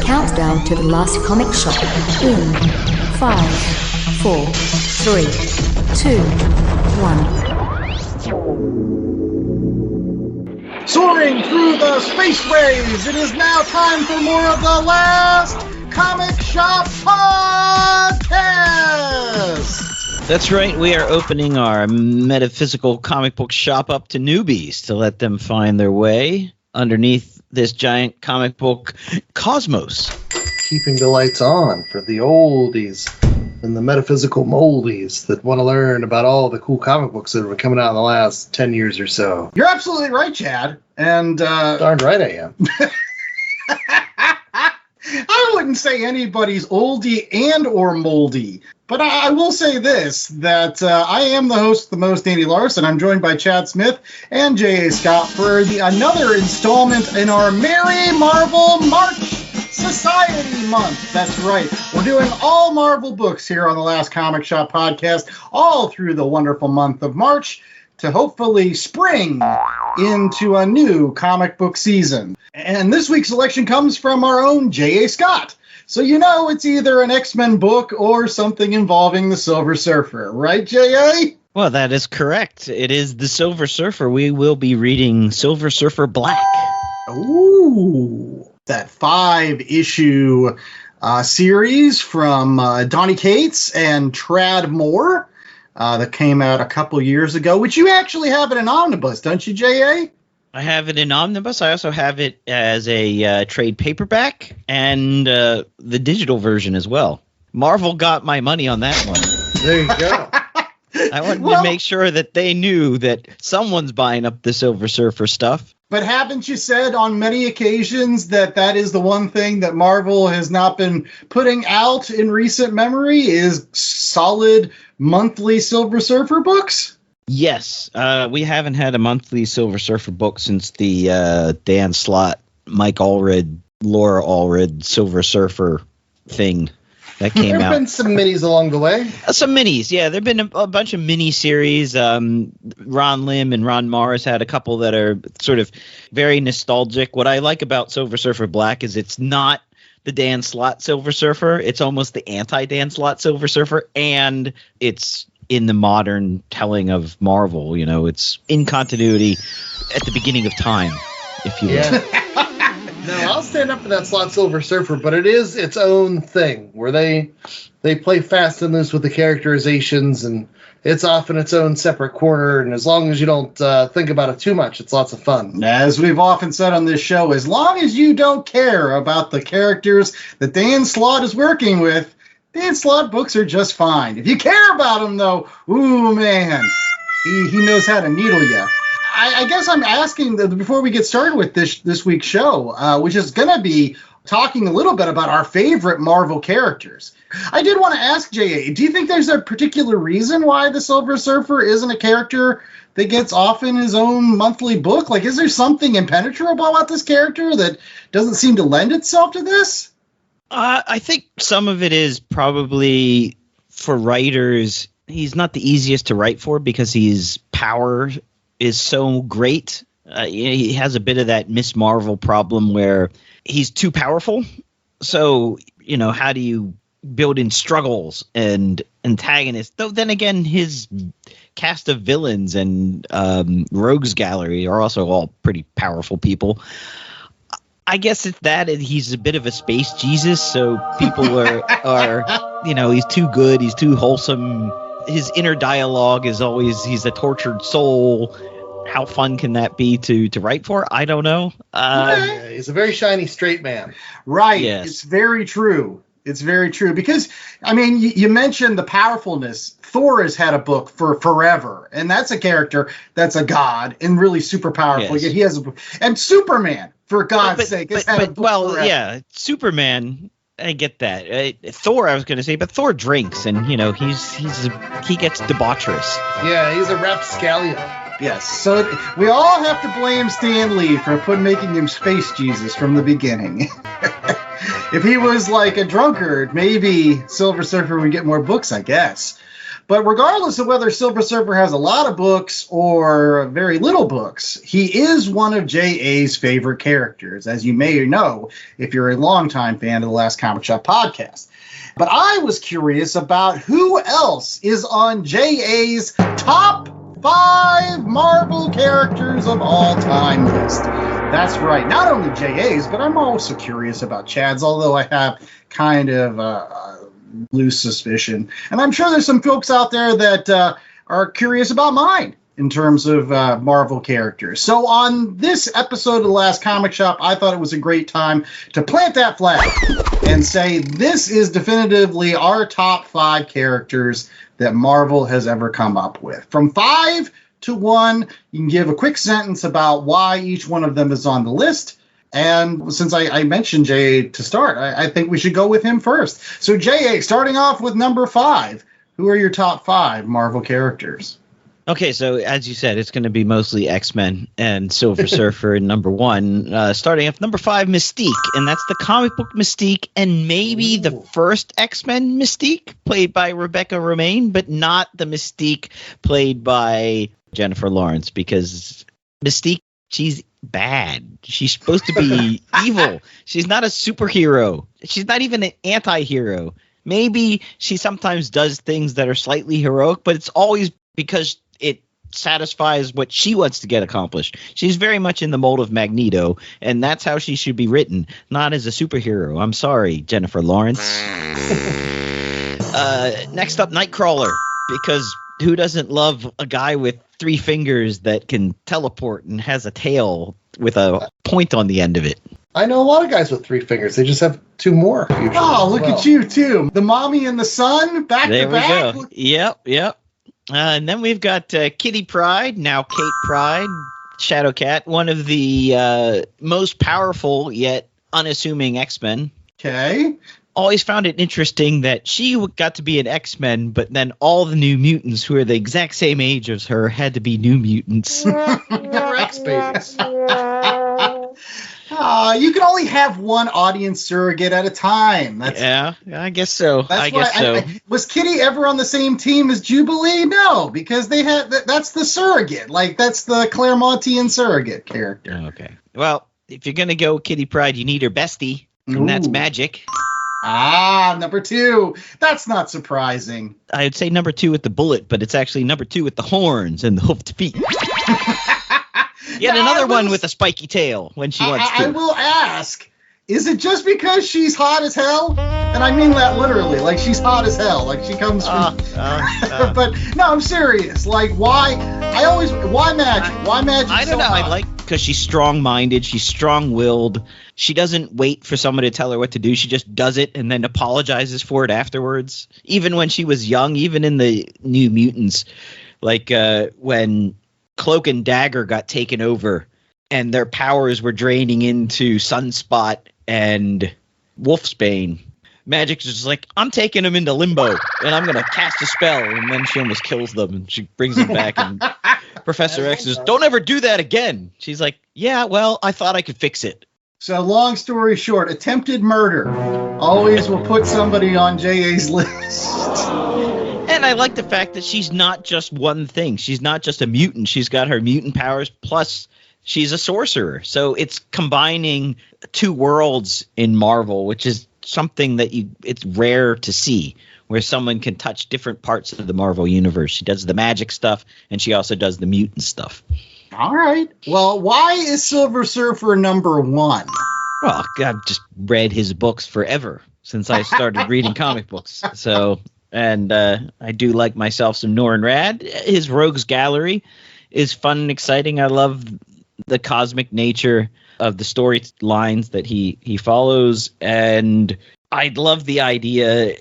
Countdown to the last comic shop in 5, 4, 3, 2, 1. Soaring through the spaceways, it is now time for more of the last Comic Shop Podcast! That's right, we are opening our metaphysical comic book shop up to newbies to let them find their way underneath this giant comic book cosmos. Keeping the lights on for the oldies and the metaphysical moldies that want to learn about all the cool comic books that have been coming out in the last 10 years or so. You're absolutely right, Chad. And darn right I am. I wouldn't say anybody's oldie and or moldy, but I will say this, that I am the host of the most, Danny Larson. I'm joined by Chad Smith and J.A. Scott for another installment in our Merry Marvel March Society Month. That's right. We're doing all Marvel books here on the Last Comic Shop Podcast all through the wonderful month of March to hopefully spring into a new comic book season. And this week's selection comes from our own J.A. Scott. So you know it's either an X-Men book or something involving the Silver Surfer. Right, J.A.? Well, that is correct. It is the Silver Surfer. We will be reading Silver Surfer Black. Ooh. That 5-issue series from Donny Cotes and Trad Moore that came out a couple years ago, which you actually have in an omnibus, don't you, J.A.? I have it in omnibus. I also have it as a trade paperback and the digital version as well. Marvel got my money on that one. There you go. I wanted to make sure that they knew that someone's buying up the Silver Surfer stuff. But haven't you said on many occasions that that is the one thing that Marvel has not been putting out in recent memory is solid monthly Silver Surfer books? Yes. We haven't had a monthly Silver Surfer book since the Dan Slott, Mike Allred, Laura Allred Silver Surfer thing that came out. There have been some minis along the way. Some minis, yeah. There have been a bunch of mini series. Ron Lim and Ron Morris had a couple that are sort of very nostalgic. What I like about Silver Surfer Black is it's not the Dan Slott Silver Surfer. It's almost the anti-Dan Slott Silver Surfer, and it's in the modern telling of Marvel. You know, it's in continuity at the beginning of time, if you will. Yeah. No, I'll stand up for that Slott Silver Surfer, but it is its own thing where they play fast and loose with the characterizations, and it's off in its own separate corner. And as long as you don't think about it too much, it's lots of fun. As we've often said on this show, as long as you don't care about the characters that Dan Slott is working with, Dan Slott books are just fine. If you care about him, though, ooh, man, he knows how to needle you. I guess I'm asking, before we get started with this week's show, which is going to be talking a little bit about our favorite Marvel characters. I did want to ask, J.A., do you think there's a particular reason why the Silver Surfer isn't a character that gets off in his own monthly book? Like, is there something impenetrable about this character that doesn't seem to lend itself to this? I think some of it is probably for writers. He's not the easiest to write for because his power is so great. He has a bit of that Miss Marvel problem where he's too powerful. So, you know, how do you build in struggles and antagonists? Though then again, his cast of villains and rogues gallery are also all pretty powerful people. I guess it's that he's a bit of a space Jesus, so people are you know, he's too good, he's too wholesome. His inner dialogue is always, he's a tortured soul. How fun can that be to write for? I don't know. Yeah, he's a very shiny straight man. Right. Yes. It's very true. It's very true. Because, I mean, you mentioned the powerfulness. Thor has had a book for forever. And that's a character that's a god and really super powerful. Yes. Yet he has a book. And Superman, for God's sake, has had a book forever. Yeah, Superman, I get that. Thor, I was going to say, but Thor drinks, and you know he gets debaucherous. Yeah, he's a rapscallion. Yes, so we all have to blame Stan Lee for making him Space Jesus from the beginning. If he was like a drunkard, maybe Silver Surfer would get more books, I guess. But regardless of whether Silver Surfer has a lot of books or very little books, he is one of J.A.'s favorite characters, as you may know if you're a longtime fan of the Last Comic Shop podcast. But I was curious about who else is on J.A.'s top 5 Marvel characters of all time list. That's right, not only J.A.'s, but I'm also curious about Chad's, although I have kind of loose suspicion. And I'm sure there's some folks out there that are curious about mine in terms of Marvel characters. So on this episode of The Last Comic Shop, I thought it was a great time to plant that flag and say this is definitively our top 5 characters that Marvel has ever come up with. From 5 to 1, you can give a quick sentence about why each one of them is on the list. And since I mentioned J.A. to start, I think we should go with him first. So J.A., starting off with number 5, who are your top 5 Marvel characters? Okay, so as you said, it's going to be mostly X-Men and Silver Surfer in number 1. Starting off number 5, Mystique, and that's the comic book Mystique, and maybe the first X-Men Mystique, played by Rebecca Romijn, but not the Mystique played by Jennifer Lawrence, because Mystique, she's bad. She's supposed to be evil. She's not a superhero. She's not even an anti-hero. Maybe she sometimes does things that are slightly heroic, but it's always because it satisfies what she wants to get accomplished. She's very much in the mold of Magneto, and that's how she should be written, not as a superhero. I'm sorry, Jennifer Lawrence. Next up, Nightcrawler, because who doesn't love a guy with 3 fingers that can teleport and has a tail with a point on the end of it? I know a lot of guys with 3 fingers. They just have 2 more. Usually, oh, look at you, too. The mommy and the son, back there to back. There we go. Yep. And then we've got Kitty Pryde, now Kate Pryde, Shadowcat, one of the most powerful yet unassuming X-Men. Okay. Always found it interesting that she got to be an X-Men, but then all the New Mutants who are the exact same age as her had to be New Mutants. They're X-Babies. You can only have one audience surrogate at a time. Yeah, I guess so. I guess so. Was Kitty ever on the same team as Jubilee? No, because they had that's the surrogate. Like, that's the Claremontian surrogate character. Okay. Well, if you're going to go Kitty Pryde, you need her bestie, and that's Magic. Number 2. That's not surprising. I'd say number 2 with the bullet, but it's actually number 2 with the horns and the hoofed feet. Yet another one with a spiky tail when she wants to. I will ask, is it just because she's hot as hell? And I mean that literally. Like, she's hot as hell. Like, she comes from... But, no, I'm serious. Like, why Magic? Why Magic I don't know. hot? I like because she's strong-minded. She's strong-willed. She doesn't wait for someone to tell her what to do. She just does it and then apologizes for it afterwards. Even when she was young, even in the New Mutants, like when Cloak and Dagger got taken over and their powers were draining into Sunspot and Wolfsbane, Magic's just like, I'm taking them into limbo and I'm going to cast a spell. And then she almost kills them and she brings them back. And Professor X says, don't ever do that again. She's like, yeah, well, I thought I could fix it. So long story short, attempted murder always will put somebody on J.A.'s list. And I like the fact that she's not just one thing. She's not just a mutant. She's got her mutant powers, plus she's a sorcerer. So it's combining 2 worlds in Marvel, which is something that it's rare to see, where someone can touch different parts of the Marvel universe. She does the magic stuff, and she also does the mutant stuff. All right. Well, why is Silver Surfer number 1? Well, I've just read his books forever since I started reading comic books. So, and I do like myself some Norrin Rad. His Rogues Gallery is fun and exciting. I love the cosmic nature of the storylines that he follows, and I love the idea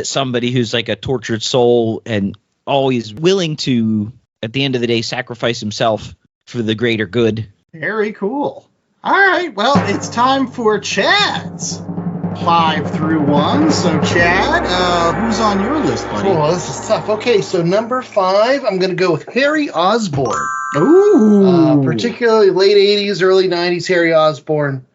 somebody who's like a tortured soul and always willing to, at the end of the day, sacrifice himself for the greater good. Very cool. All right, well, it's time for Chad's 5 through 1. So, Chad, who's on your list, buddy? Cool, this is tough. Okay, so number 5, I'm going to go with Harry Osborn. Ooh. Particularly late 80s, early 90s Harry Osborn.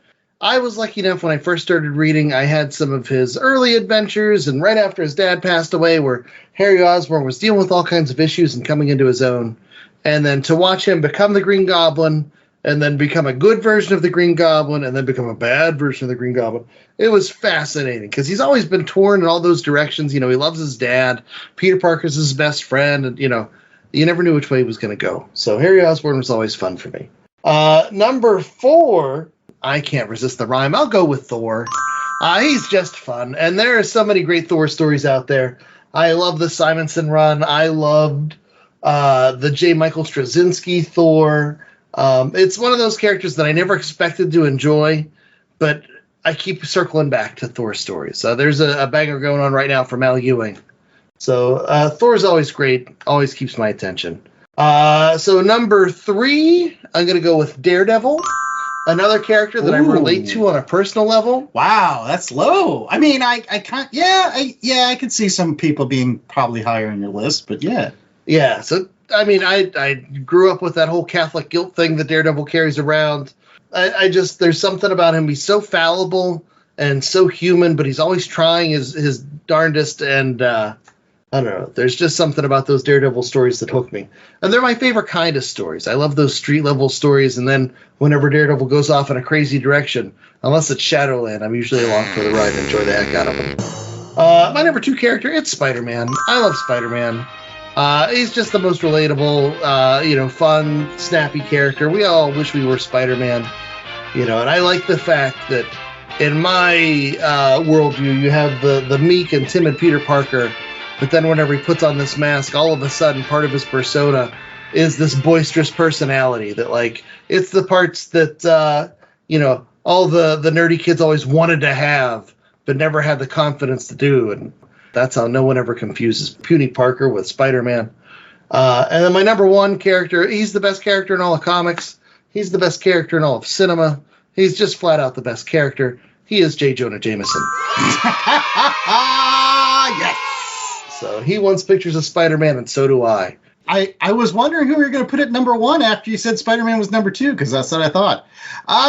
I was lucky enough when I first started reading, I had some of his early adventures, and right after his dad passed away, where Harry Osborn was dealing with all kinds of issues and coming into his own. And then to watch him become the Green Goblin, and then become a good version of the Green Goblin, and then become a bad version of the Green Goblin, it was fascinating, because he's always been torn in all those directions. You know, he loves his dad. Peter Parker's his best friend, and, you know, you never knew which way he was going to go. So Harry Osborn was always fun for me. Number 4... I can't resist the rhyme. I'll go with Thor. He's just fun. And there are so many great Thor stories out there. I love the Simonson run. I loved the J. Michael Straczynski Thor. It's one of those characters that I never expected to enjoy, but I keep circling back to Thor stories. There's a banger going on right now from Al Ewing. So Thor's always great. Always keeps my attention. So number 3, I'm going to go with Daredevil. Another character that I relate to on a personal level. Wow, that's low. I mean, I can't. Yeah, I could see some people being probably higher on your list, but yeah. Yeah. So I mean, I grew up with that whole Catholic guilt thing that Daredevil carries around. I just there's something about him. He's so fallible and so human, but he's always trying his darndest. And I don't know. There's just something about those Daredevil stories that hook me. And they're my favorite kind of stories. I love those street-level stories, and then whenever Daredevil goes off in a crazy direction, unless it's Shadowland, I'm usually along for the ride and enjoy the heck out of them. My number 2 character, it's Spider-Man. I love Spider-Man. He's just the most relatable, fun, snappy character. We all wish we were Spider-Man. And I like the fact that in my worldview, you have the meek and timid Peter Parker. But then whenever he puts on this mask, all of a sudden part of his persona is this boisterous personality that, like, it's the parts that, all the nerdy kids always wanted to have, but never had the confidence to do. And that's how no one ever confuses puny Parker with Spider-Man. And then my number 1 character, he's the best character in all of comics. He's the best character in all of cinema. He's just flat out the best character. He is J. Jonah Jameson. Yes. So he wants pictures of Spider-Man, and so do I. I was wondering who you were going to put at number 1 after you said Spider-Man was number 2, because that's what I thought.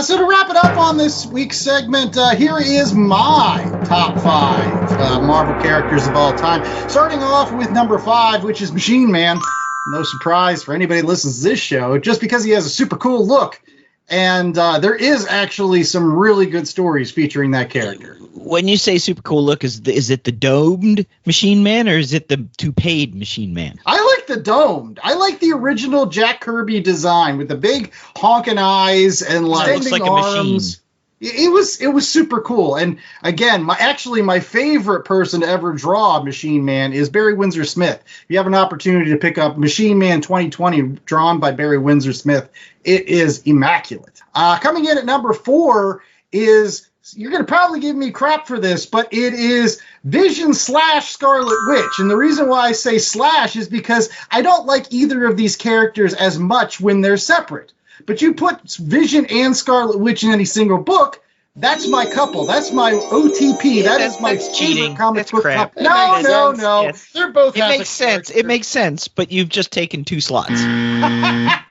So to wrap it up on this week's segment, here is my top 5 Marvel characters of all time. Starting off with number 5, which is Machine Man. No surprise for anybody that listens to this show, just because he has a super cool look. And there is actually some really good stories featuring that character. When you say super cool look, is it the domed Machine Man or is it the toupeed Machine Man? I like the domed. I like the original Jack Kirby design with the big honking eyes and like looks like arms. a machine. It was super cool. And again, my favorite person to ever draw Machine Man is Barry Windsor Smith. If you have an opportunity to pick up Machine Man 2020 drawn by Barry Windsor Smith, it is immaculate. Coming in at number 4 is, you're going to probably give me crap for this, but it is Vision / Scarlet Witch. And the reason why I say slash is because I don't like either of these characters as much when they're separate. But you put Vision and Scarlet Witch in any single book, that's my couple. That's my OTP. That's my cheating. Comic That's book crap. couple. No. Yes. They're both. It makes sense. It makes sense, but you've just taken 2 slots. I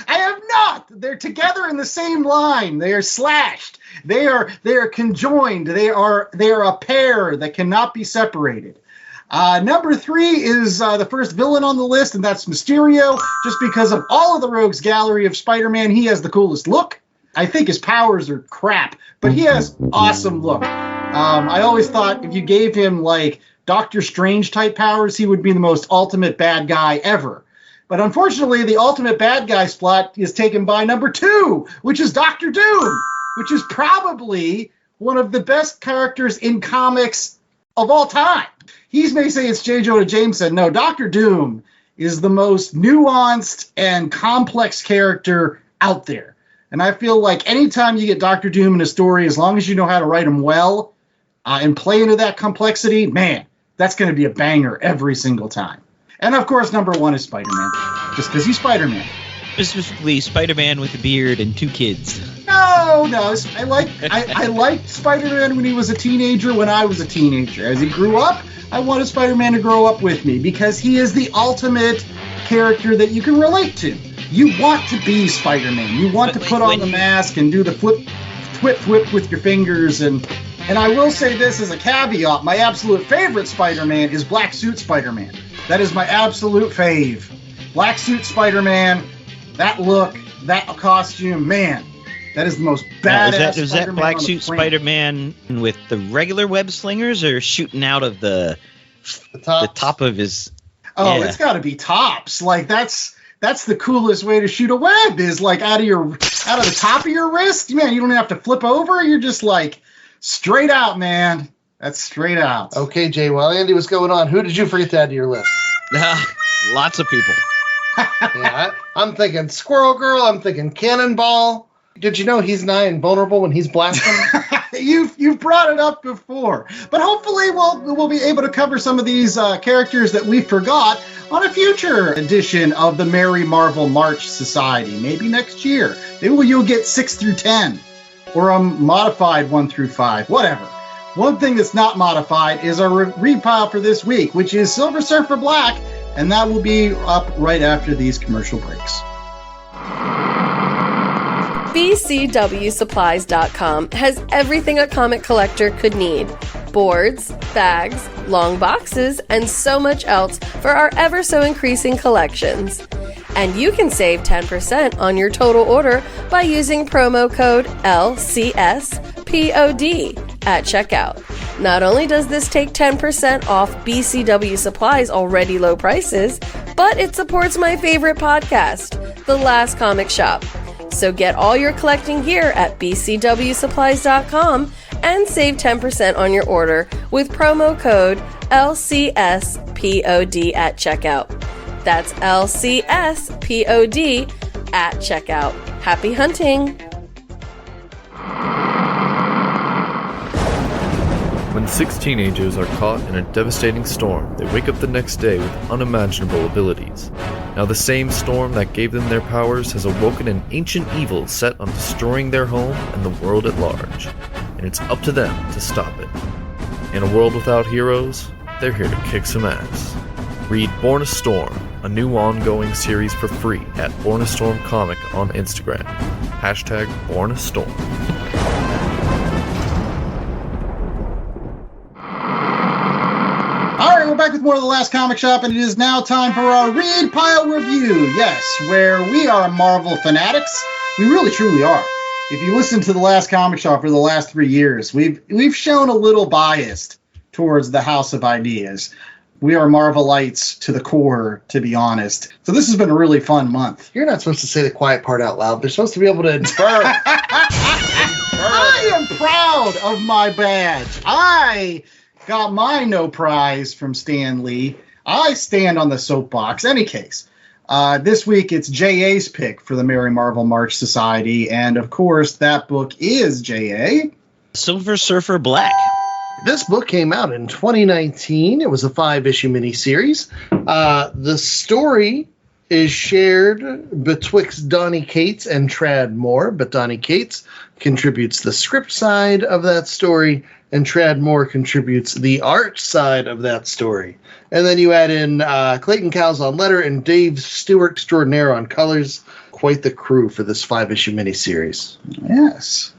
have not. They're together in the same line. They are slashed. They are conjoined. They are a pair that cannot be separated. Number 3 is the first villain on the list, and that's Mysterio. Just because of all of the Rogues Gallery of Spider-Man, he has the coolest look. I think his powers are crap, but he has awesome look. I always thought if you gave him like Doctor Strange type powers, he would be the most ultimate bad guy ever. But unfortunately, the ultimate bad guy spot is taken by number 2, which is Doctor Doom, which is probably one of the best characters in comics of all time. He may say it's J. Jonah Jameson. No, Doctor Doom is the most nuanced and complex character out there. And I feel like anytime you get Doctor Doom in a story, as long as you know how to write him well and play into that complexity, man, that's going to be a banger every single time. And, of course, number 1 is Spider-Man, just because he's Spider-Man. Specifically, Spider-Man with a beard and 2 kids. No. I liked Spider-Man when he was a teenager, when I was a teenager. As he grew up, I wanted Spider-Man to grow up with me because he is the ultimate character that you can relate to. You want to be Spider-Man. You want to put on the mask and do the thwip with your fingers. And I will say this as a caveat, my absolute favorite Spider-Man is Black Suit Spider-Man. That is my absolute fave. Black Suit Spider-Man, that look, that costume, man, that is the most badass. Is that Black Suit Spider-Man with the regular web slingers or shooting out of the top of his? Oh, It's got to be tops. Like that's the coolest way to shoot a web is like out of the top of your wrist. Man, you don't have to flip over. You're just like straight out, man. That's straight out. Okay, Jay. While Andy was going on, who did you forget to add to your list? Lots of people. Yeah, I'm thinking Squirrel Girl. I'm thinking Cannonball. Did you know he's nigh invulnerable when he's blasting? You've brought it up before, but hopefully we'll be able to cover some of these characters that we forgot on a future edition of the Merry Marvel March Society. Maybe next year. Maybe you'll get 6 through 10, or a modified 1 through 5, whatever. One thing that's not modified is our read pile for this week, which is Silver Surfer Black, and that will be up right after these commercial breaks. BCWSupplies.com has everything a comic collector could need. Boards, bags, long boxes, and so much else for our ever so increasing collections. And you can save 10% on your total order by using promo code LCSPOD at checkout. Not only does this take 10% off BCW Supplies' already low prices, but it supports my favorite podcast, The Last Comic Shop. So get all your collecting gear at bcwsupplies.com and save 10% on your order with promo code LCSPOD at checkout. That's LCSPOD at checkout. Happy hunting! When 6 teenagers are caught in a devastating storm, they wake up the next day with unimaginable abilities. Now the same storm that gave them their powers has awoken an ancient evil set on destroying their home and the world at large. And it's up to them to stop it. In a world without heroes, they're here to kick some ass. Read Born a Storm, a new ongoing series for free at Born a Storm Comic on Instagram. Hashtag Born a Storm. We're back with more of The Last Comic Shop, and it is now time for our Read Pile Review. Yes, where we are Marvel fanatics. We really, truly are. If you listen to The Last Comic Shop for the last 3 years, we've shown a little biased towards the House of Ideas. We are Marvelites to the core, to be honest. So this has been a really fun month. You're not supposed to say the quiet part out loud. They're supposed to be able to infer. I am proud of my badge. I got my no prize from Stan Lee. I stand on the soapbox. Any case, this week it's J.A.'s pick for the Merry Marvel March Society, and of course that book is J.A. Silver Surfer Black. This book came out in 2019. It was a 5-issue miniseries. The story is shared betwixt Donny Cotes and Tradd Moore, but Donny Cotes contributes the script side of that story, and Tradd Moore contributes the art side of that story. And then you add in Clayton Cowles on letter and Dave Stewart extraordinaire on colors. Quite the crew for this 5-issue miniseries. Yes.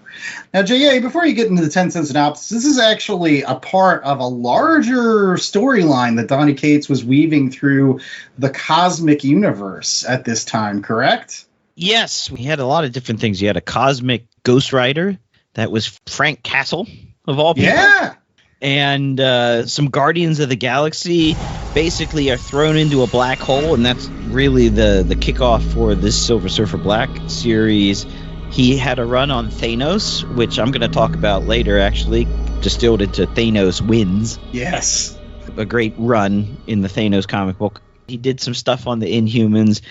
Now, J.A., before you get into the 10-cent synopsis, this is actually a part of a larger storyline that Donny Cotes was weaving through the cosmic universe at this time, correct? Yes, we had a lot of different things. You had a cosmic Ghost Rider that was Frank Castle, of all people. Yeah. And some Guardians of the Galaxy basically are thrown into a black hole, and that's really the kickoff for this Silver Surfer Black series. He had a run on Thanos, which I'm going to talk about later, actually, distilled into Thanos Wins. Yes. A great run in the Thanos comic book. He did some stuff on the Inhumans.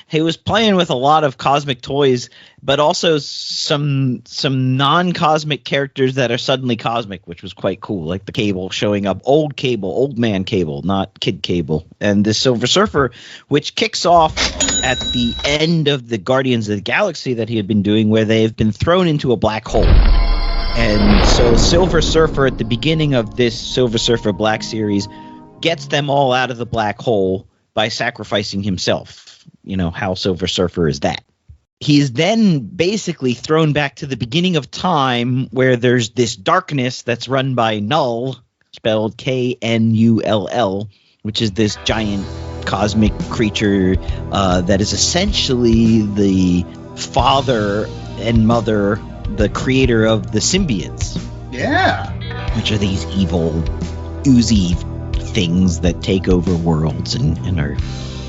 He was playing with a lot of cosmic toys, but also some non-cosmic characters that are suddenly cosmic, which was quite cool, like the Cable showing up, old man Cable, not Kid Cable. And the Silver Surfer, which kicks off at the end of the Guardians of the Galaxy that he had been doing, where they've been thrown into a black hole. And so Silver Surfer, at the beginning of this Silver Surfer Black series, gets them all out of the black hole by sacrificing himself. You know, how Silver Surfer is that. He's then basically thrown back to the beginning of time where there's this darkness that's run by Knull, spelled Knull, which is this giant cosmic creature that is essentially the father and mother, the creator of the symbiotes. Yeah. Which are these evil, oozy things that take over worlds and are...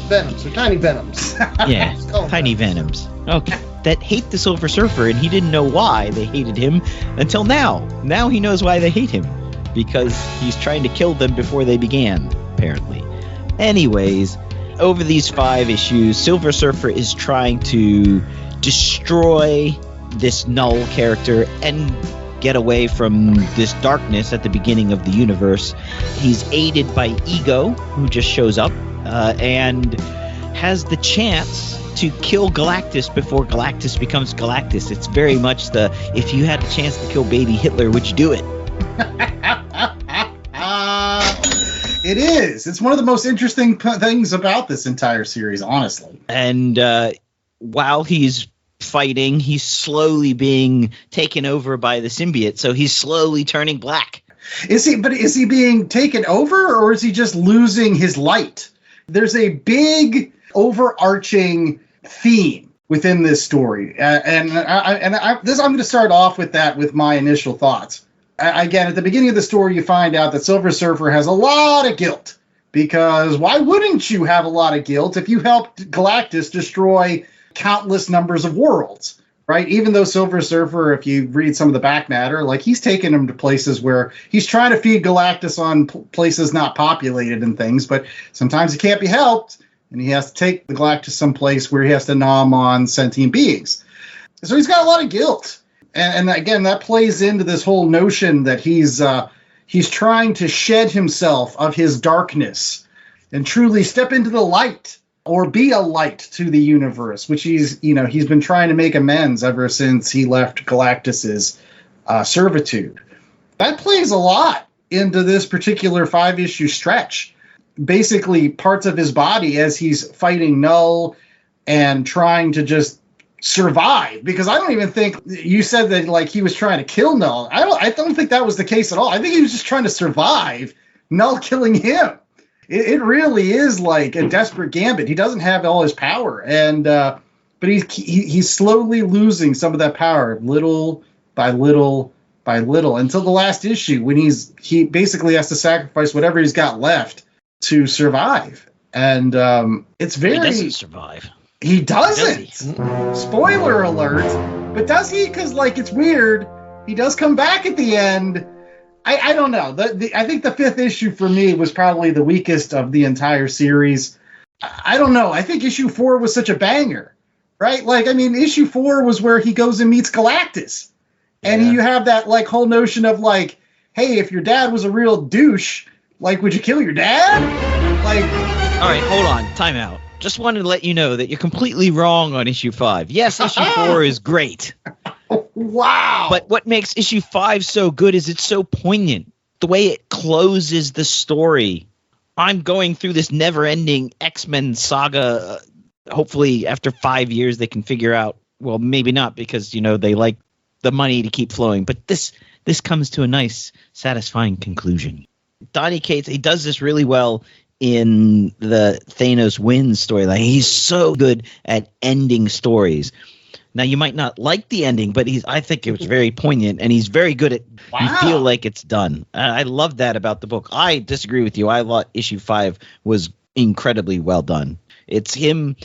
Venoms, or tiny venoms. Yeah, tiny venoms. Okay. That hate the Silver Surfer, and he didn't know why they hated him until now. Now he knows why they hate him. Because he's trying to kill them before they began, apparently. Anyways, over these 5 issues, Silver Surfer is trying to destroy this Knull character and get away from this darkness at the beginning of the universe. He's aided by Ego, who just shows up, and has the chance to kill Galactus before Galactus becomes Galactus. It's very much the, if you had a chance to kill baby Hitler, would you do it? It is. It's one of the most interesting things about this entire series, honestly. And while he's fighting, he's slowly being taken over by the symbiote, so he's slowly turning black. Is he being taken over, or is he just losing his light? There's a big overarching theme within this story, I'm going to start off with that with my initial thoughts. Again, at the beginning of the story, you find out that Silver Surfer has a lot of guilt, because why wouldn't you have a lot of guilt if you helped Galactus destroy countless numbers of worlds, right? Even though Silver Surfer, if you read some of the back matter, like, he's taking him to places where he's trying to feed Galactus on places not populated and things, but sometimes it can't be helped, and he has to take the Galactus someplace where he has to nom on sentient beings. So he's got a lot of guilt. And again, that plays into this whole notion that he's trying to shed himself of his darkness and truly step into the light, or be a light to the universe, which he's been trying to make amends ever since he left Galactus's servitude. That plays a lot into this particular 5-issue stretch. Basically, parts of his body as he's fighting Knull and trying to just survive, because I don't even think you said that, like, he was trying to kill Knull. I don't think that was the case at all. I think he was just trying to survive Knull killing him. It really is like a desperate gambit. He doesn't have all his power, and but he's slowly losing some of that power, little by little by little, until the last issue, when he basically has to sacrifice whatever he's got left to survive. And it's very... He doesn't survive. He doesn't. Does he? Spoiler alert. But does he? Because, like, it's weird. He does come back at the end. I don't know. I think the 5th issue for me was probably the weakest of the entire series. I don't know. I think issue 4 was such a banger, right? Like, I mean, issue 4 was where he goes and meets Galactus. And you have that, like, whole notion of, like, hey, if your dad was a real douche, like, would you kill your dad? Like... All right, hold on. Time out. Just wanted to let you know that you're completely wrong on issue 5. Yes, issue 4 is great. Wow. But what makes issue 5 so good is it's so poignant. The way it closes the story. I'm going through this never-ending X-Men saga. Hopefully, after 5 years, they can figure out, well, maybe not, because, they like the money to keep flowing. But this comes to a nice, satisfying conclusion. Donny Cates, he does this really well in the Thanos wins storyline. He's so good at ending stories. Now, you might not like the ending, but I think it was very poignant, and he's very good at, you feel like it's done. I love that about the book. I disagree with you. I thought issue 5 was incredibly well done. It's him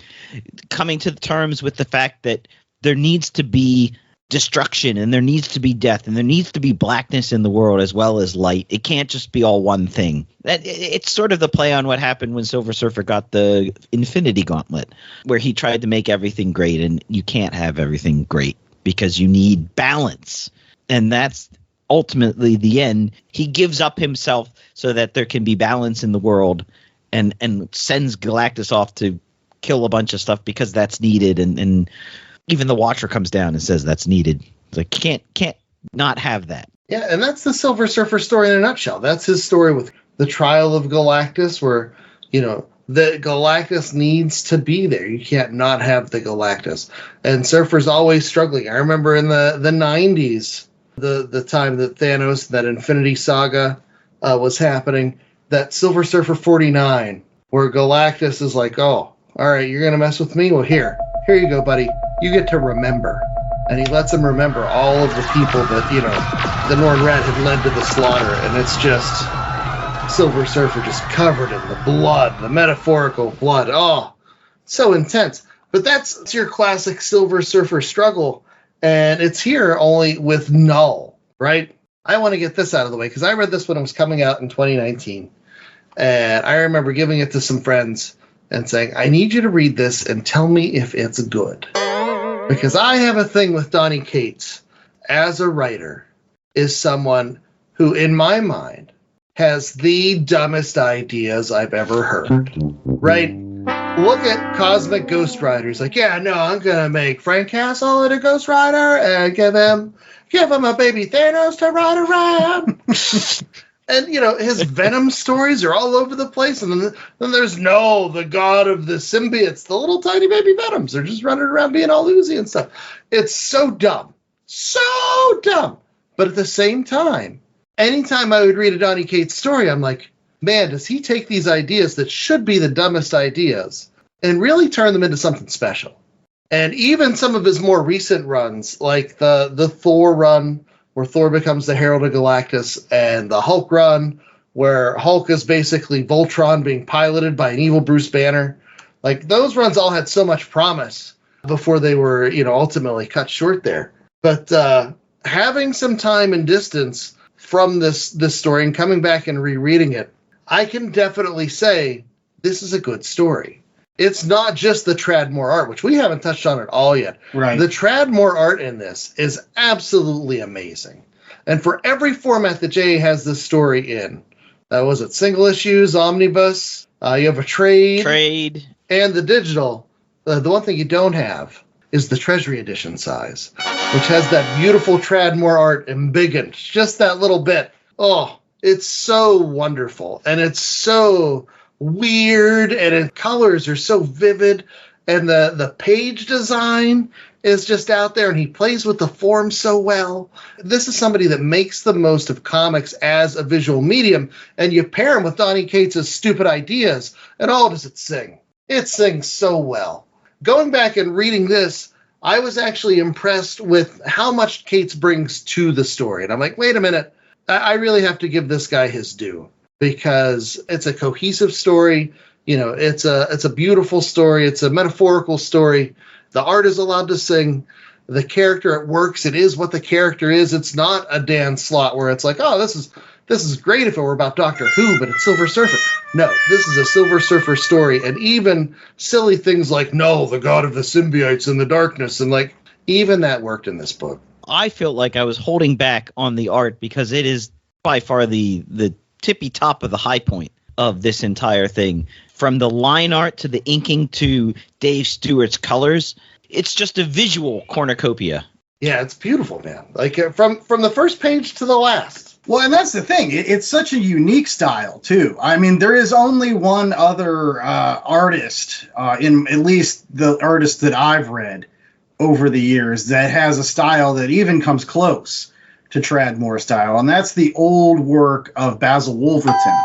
coming to terms with the fact that there needs to be destruction, and there needs to be death, and there needs to be blackness in the world as well as light. It can't just be all one thing. It's sort of the play on what happened when Silver Surfer got the Infinity Gauntlet, where he tried to make everything great, and you can't have everything great because you need balance. And that's ultimately the end. He gives up himself so that there can be balance in the world, and sends Galactus off to kill a bunch of stuff because that's needed, and even the Watcher comes down and says that's needed. It's like, can't not have that. Yeah, and that's the Silver Surfer story in a nutshell. That's his story with the trial of Galactus, where, that Galactus needs to be there. You can't not have the Galactus. And Surfer's always struggling. I remember in the 90s, the time that Thanos, that Infinity Saga was happening, that Silver Surfer 49, where Galactus is like, oh, all right, you're going to mess with me? Well, here you go, buddy. You get to remember. And he lets him remember all of the people that, the Norn Rat had led to the slaughter. And it's just Silver Surfer just covered in the blood, the metaphorical blood. Oh, so intense. But that's your classic Silver Surfer struggle. And it's here only with Knull, right? I want to get this out of the way because I read this when it was coming out in 2019. And I remember giving it to some friends and saying, I need you to read this and tell me if it's good. Because I have a thing with Donny Cates as a writer is someone who, in my mind, has the dumbest ideas I've ever heard. Right? Look at Cosmic Ghost Rider. He's like, yeah, no, I'm going to make Frank Castle into Ghost Rider and give him a baby Thanos to ride around. And, his Venom stories are all over the place. And then there's the god of the symbiotes, the little tiny baby Venoms. They're just running around being all oozy and stuff. It's so dumb. So dumb. But at the same time, anytime I would read a Donny Cates story, I'm like, man, does he take these ideas that should be the dumbest ideas and really turn them into something special? And even some of his more recent runs, like the Thor run, where Thor becomes the Herald of Galactus, and the Hulk run, where Hulk is basically Voltron being piloted by an evil Bruce Banner. Like, those runs all had so much promise before they were, ultimately cut short there. But having some time and distance from this story and coming back and rereading it, I can definitely say this is a good story. It's not just the Tradmore art, which we haven't touched on at all yet. Right. The Tradmore art in this is absolutely amazing. And for every format that Jay has this story in, was it single issues, omnibus, you have a trade, and the digital. The one thing you don't have is the Treasury Edition size, which has that beautiful Tradmore art embiggened, just that little bit. Oh, it's so wonderful, and it's so weird, and its colors are so vivid, and the page design is just out there, and he plays with the form so well. This is somebody that makes the most of comics as a visual medium, and you pair him with Donny Cates' stupid ideas, and oh, does it sing. It sings so well. Going back and reading this, I was actually impressed with how much Cates brings to the story, and I'm like, wait a minute, I really have to give this guy his due, because it's a cohesive story. It's a beautiful story. It's a metaphorical story. The art is allowed to sing. The character, it works. It is what the character is. It's not a Dan Slott where it's like, oh, this is great if it were about Doctor Who, but it's Silver Surfer. No, this is a Silver Surfer story. And even silly things like, no, the god of the symbiotes in the darkness, and like, even that worked in this book. I felt like I was holding back on the art because it is by far the tippy top of the high point of this entire thing. From the line art to the inking to Dave Stewart's colors, it's just a visual cornucopia. Yeah, it's beautiful, man. Like from the first page to the last. Well, and that's the thing. It's such a unique style, too. I mean, there is only one other artist, in at least the artist that I've read over the years, that has a style that even comes close to Tradmore style, and that's the old work of Basil Wolverton,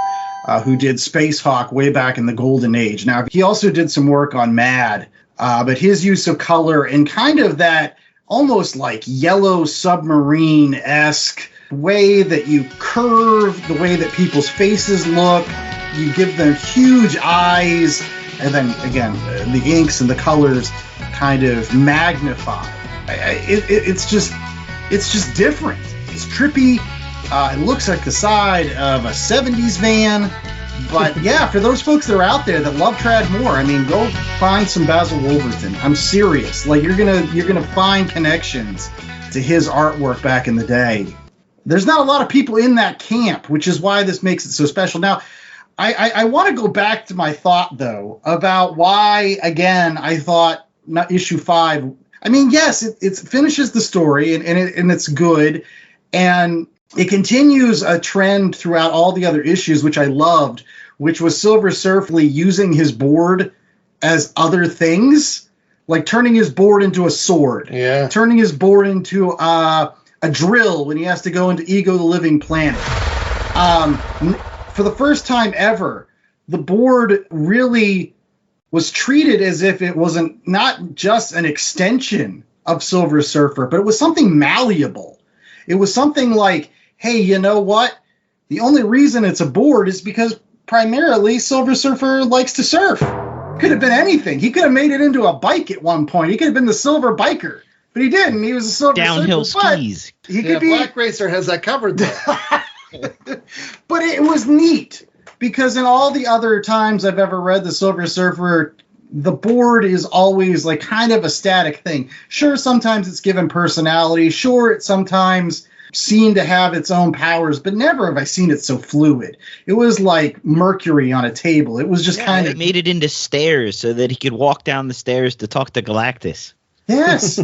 who did Space Hawk way back in the Golden Age. Now, he also did some work on Mad, but his use of color and kind of that almost like yellow submarine-esque way that you curve the way that people's faces look, you give them huge eyes, and then, again, the inks and the colors kind of magnify. It's just different. It's trippy. It looks like the side of a 70s van. But yeah, for those folks that are out there that love Tradmore, I mean, go find some Basil Wolverton. I'm serious. Like, you're gonna find connections to his artwork back in the day. There's not a lot of people in that camp, which is why this makes it so special. Now, I want to go back to my thought, though, about why, again, I thought not issue 5. I mean, yes, it finishes the story, and it's good, and it continues a trend throughout all the other issues, which I loved, which was Silver Surfer using his board as other things, like turning his board into a sword, turning his board into a drill when he has to go into Ego the Living Planet. For the first time ever, the board really was treated as if it wasn't not just an extension of Silver Surfer, but it was something malleable. It was something like, hey, you know what? The only reason it's a board is because primarily Silver Surfer likes to surf. Could have been anything. He could have made it into a bike at one point. He could have been the Silver Biker, but he didn't. He was a Silver downhill Surfer. Skis. He could be. Black Racer has that covered though. But it was neat because in all the other times I've ever read the Silver Surfer, the board is always like kind of a static thing. Sure, sometimes it's given personality. Sure, it's sometimes seen to have its own powers, but never have I seen it so fluid. It was like Mercury on a table. It was just kind of... It made it into stairs so that he could walk down the stairs to talk to Galactus. Yes.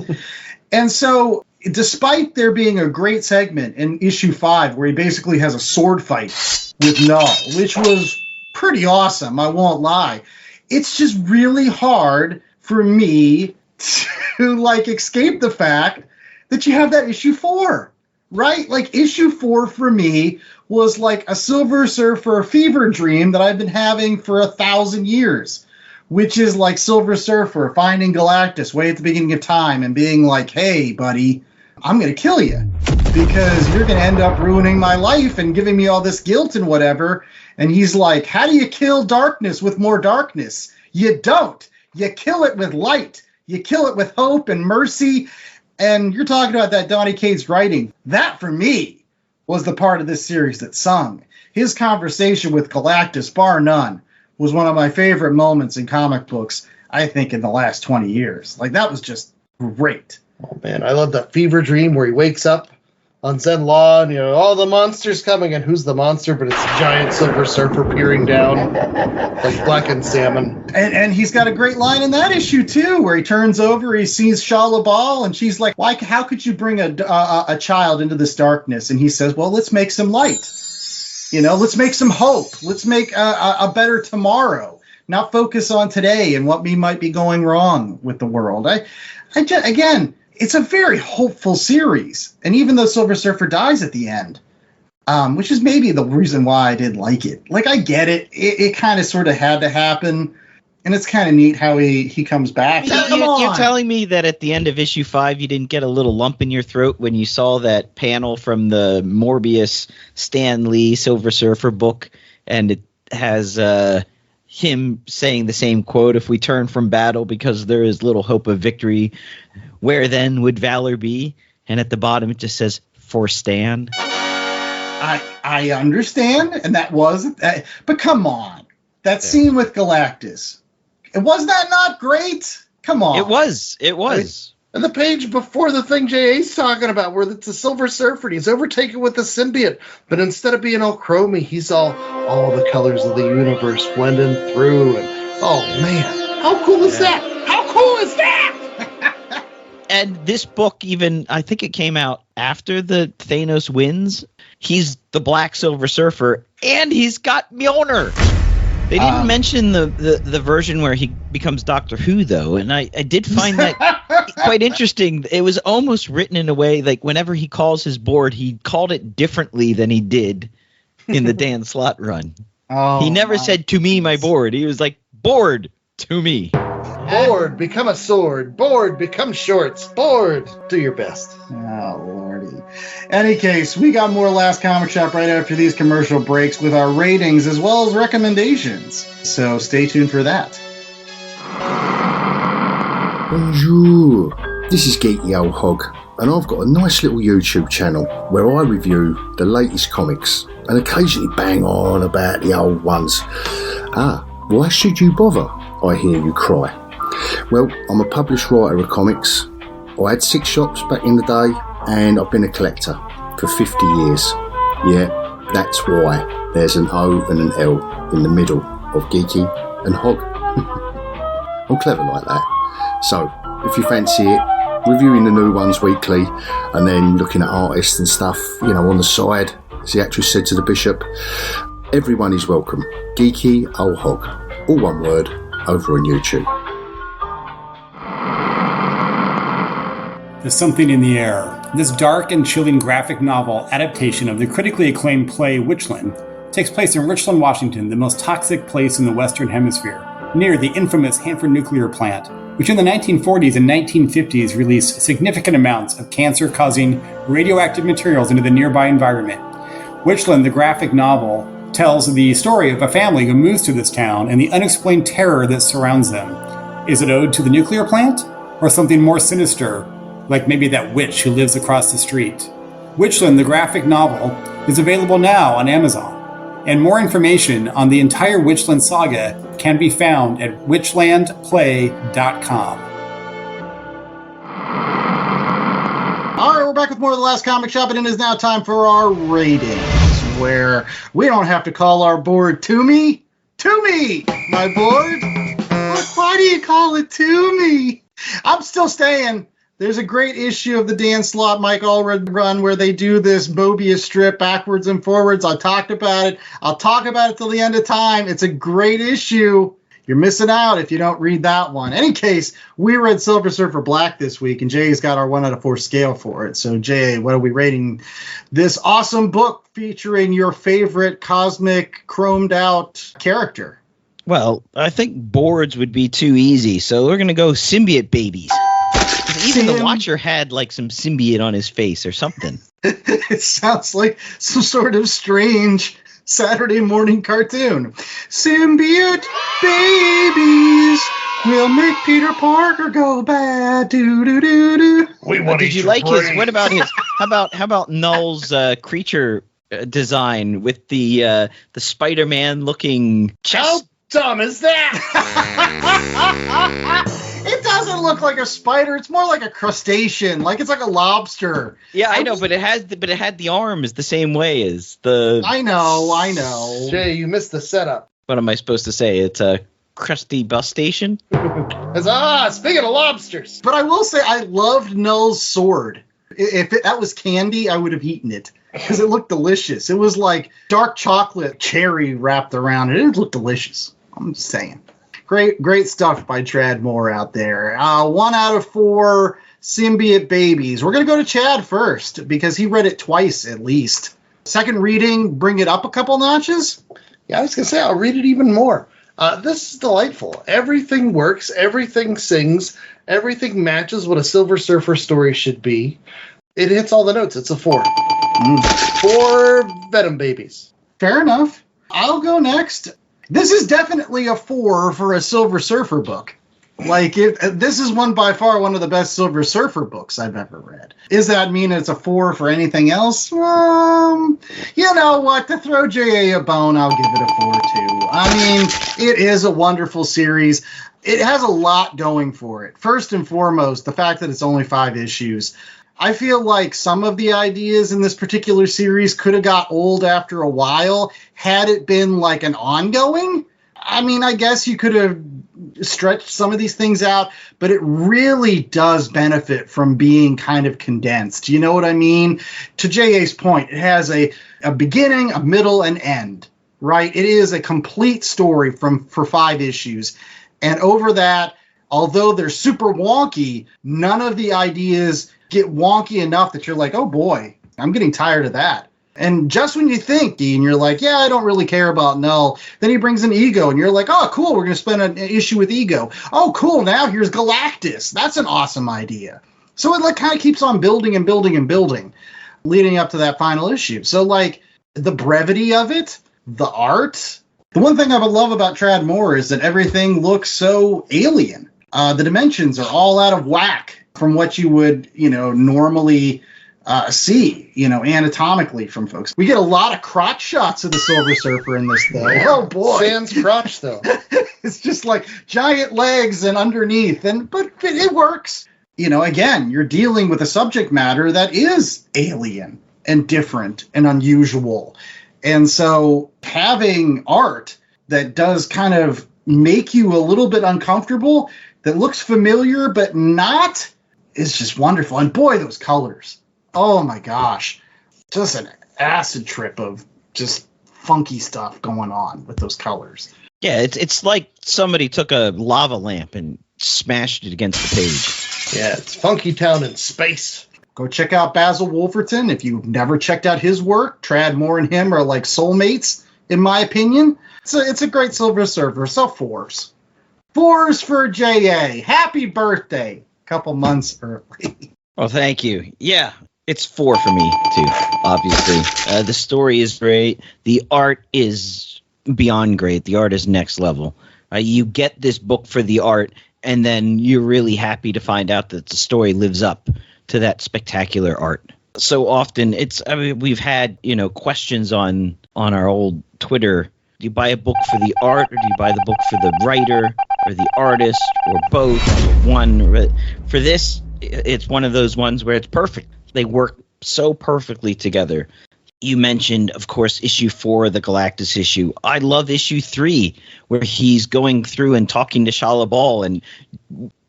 And so, despite there being a great segment in issue 5 where he basically has a sword fight with Knull, which was pretty awesome, I won't lie, it's just really hard for me to, like, escape the fact that you have that issue 4. Right? Like, issue 4 for me was like a Silver Surfer fever dream that I've been having for 1,000 years, which is like Silver Surfer finding Galactus way at the beginning of time and being like, hey, buddy, I'm going to kill you because you're going to end up ruining my life and giving me all this guilt and whatever. And he's like, how do you kill darkness with more darkness? You don't. You kill it with light. You kill it with hope and mercy. And you're talking about that Donny Cates writing. That, for me, was the part of this series that sung. His conversation with Galactus, bar none, was one of my favorite moments in comic books, I think, in the last 20 years. Like, that was just great. Oh, man, I love that fever dream where he wakes up on Zen Law, and, all the monsters coming, and who's the monster? But it's a giant Silver Surfer peering down like blackened salmon. And he's got a great line in that issue, too, where he turns over, he sees Shah LaBelle, and she's like, why? How could you bring a child into this darkness? And he says, well, let's make some light. Let's make some hope. Let's make a better tomorrow, not focus on today and what might be going wrong with the world. Again, it's a very hopeful series. And even though Silver Surfer dies at the end, which is maybe the reason why I did like it. Like, I get it. It kind of sort of had to happen. And it's kind of neat how he comes back. You're telling me that at the end of issue 5, you didn't get a little lump in your throat when you saw that panel from the Morbius Stan Lee Silver Surfer book, and it has him saying the same quote, if we turn from battle because there is little hope of victory, where then would valor be? And at the bottom it just says, for Stan. I understand, and that was, but come on. That scene with Galactus, was that not great? Come on. It was. And the page before the thing J.A.'s talking about, where it's a Silver Surfer, and he's overtaken with the symbiote, but instead of being all chromy, he's all the colors of the universe blending through, and oh man, how cool is that? How cool is that? And this book, even, I think it came out after the Thanos wins. He's the Black Silver Surfer, and he's got Mjolnir. They didn't mention the version where he becomes Doctor Who, though, and I did find that quite interesting. It was almost written in a way, like, whenever he calls his board, he called it differently than he did in the Dan Slott run. He never said, to me, my board. He was like, board, to me. Board, become a sword. Board, become shorts. Board, do your best. Oh, lordy. Any case, we got more Last Comic Shop right after these commercial breaks with our ratings as well as recommendations. So stay tuned for that. Bonjour. This is Geeky Old Hog, and I've got a nice little YouTube channel where I review the latest comics and occasionally bang on about the old ones. Why should you bother? I hear you cry. Well, I'm a published writer of comics. I had 6 shops back in the day, and I've been a collector for 50 years. Yeah, that's why there's an O and an L in the middle of Geeky and Hog. I'm clever like that. So, if you fancy it, reviewing the new ones weekly, and then looking at artists and stuff, on the side, as the actress said to the bishop, Everyone is welcome. Geeky Old Hog, all one word, over on YouTube. There's Something in the Air. This dark and chilling graphic novel adaptation of the critically acclaimed play Witchland takes place in Richland, Washington, the most toxic place in the Western Hemisphere, near the infamous Hanford nuclear plant, which in the 1940s and 1950s released significant amounts of cancer-causing radioactive materials into the nearby environment. Witchland, the graphic novel, tells the story of a family who moves to this town and the unexplained terror that surrounds them. Is it owed to the nuclear plant? Or something more sinister, like maybe that witch who lives across the street? Witchland, the graphic novel, is available now on Amazon. And more information on the entire Witchland saga can be found at witchlandplay.com. All right, we're back with more of The Last Comic Shop, and it is now time for our ratings, where we don't have to call our board to me, my board. Why do you call it to me? I'm still staying. There's a great issue of the Dan Slott, Mike Allred run where they do this Mobius strip backwards and forwards. I talked about it. I'll talk about it till the end of time. It's a great issue. You're missing out if you don't read that one. In any case, we read Silver Surfer Black this week, and Jay's got our 1 out of 4 scale for it. So, Jay, what are we rating this awesome book featuring your favorite cosmic chromed out character? Well, I think boards would be too easy, so we're going to go symbiote babies. Even the Watcher had like some symbiote on his face or something. It sounds like some sort of strange Saturday morning cartoon. Symbiote babies will make Peter Parker go bad. Do do do do. We want Did you like his? What about his? How about Knull's creature design with the Spider-Man looking chest? How dumb is that? It doesn't look like a spider. It's more like a crustacean. Like it's like a lobster. Yeah, I know, but it had the arms the same way as the. I know. Jay, you missed the setup. What am I supposed to say? It's a crusty bus station. Speaking of lobsters. But I will say I loved Knull's sword. If that was candy, I would have eaten it because it looked delicious. It was like dark chocolate cherry wrapped around it. It looked delicious. I'm just saying. Great stuff by Trad Moore out there. 1 out of 4 symbiote babies. We're going to go to Chad first because he read it twice at least. Second reading, bring it up a couple notches? Yeah, I was going to say, I'll read it even more. This is delightful. Everything works. Everything sings. Everything matches what a Silver Surfer story should be. It hits all the notes. It's a 4. 4 Venom babies. Fair enough. I'll go next. This is definitely a 4 for a Silver Surfer book. This is by far one of the best Silver Surfer books I've ever read. Does that mean it's a 4 for anything else? You know what? To throw J.A. a bone, I'll give it a 4 too. I mean, it is a wonderful series. It has a lot going for it. First and foremost, the fact that it's only 5 issues. I feel like some of the ideas in this particular series could have got old after a while had it been like an ongoing. I mean, I guess you could have stretched some of these things out, but it really does benefit from being kind of condensed. You know what I mean? To J.A.'s point, it has a beginning, a middle, and end, right? It is a complete story for 5 issues. And over that, although they're super wonky, none of the ideas get wonky enough that you're like, oh boy, I'm getting tired of that. And just when you think, Dean, you're like, yeah, I don't really care about Knull. Then he brings in Ego, and you're like, oh, cool, we're going to spend an issue with Ego. Oh, cool, now here's Galactus. That's an awesome idea. So it kind of keeps on building and building and building, leading up to that final issue. So, the brevity of it, the art. The one thing I would love about Trad Moore is that everything looks so alien. The dimensions are all out of whack from what you would, normally see, anatomically from folks. We get a lot of crotch shots of the Silver Surfer in this, though. Oh, boy. Sans crotch, though. It's just like giant legs and underneath, but it works. Again, you're dealing with a subject matter that is alien and different and unusual. And so having art that does kind of make you a little bit uncomfortable, that looks familiar but not, is just wonderful. And boy, those colors. Oh my gosh. Just an acid trip of just funky stuff going on with those colors. Yeah, it's like somebody took a lava lamp and smashed it against the page. Yeah, it's Funky Town in space. Go check out Basil Wolverton. If you've never checked out his work, Trad Moore and him are like soulmates, in my opinion. It's a great Silver Surfer. So 4s. 4s for J.A. Happy birthday. Couple months early. Well, thank you. Yeah, it's 4 for me, too, obviously. The story is great. The art is beyond great. The art is next level. You get this book for the art, and then you're really happy to find out that the story lives up to that spectacular art. So often, we've had questions on our old Twitter. Do you buy a book for the art, or do you buy the book for the writer, or the artist, or both, or one? For this, it's one of those ones where it's perfect. They work so perfectly together. You mentioned, of course, issue 4, the Galactus issue. I love issue 3, where he's going through and talking to Shala Bal and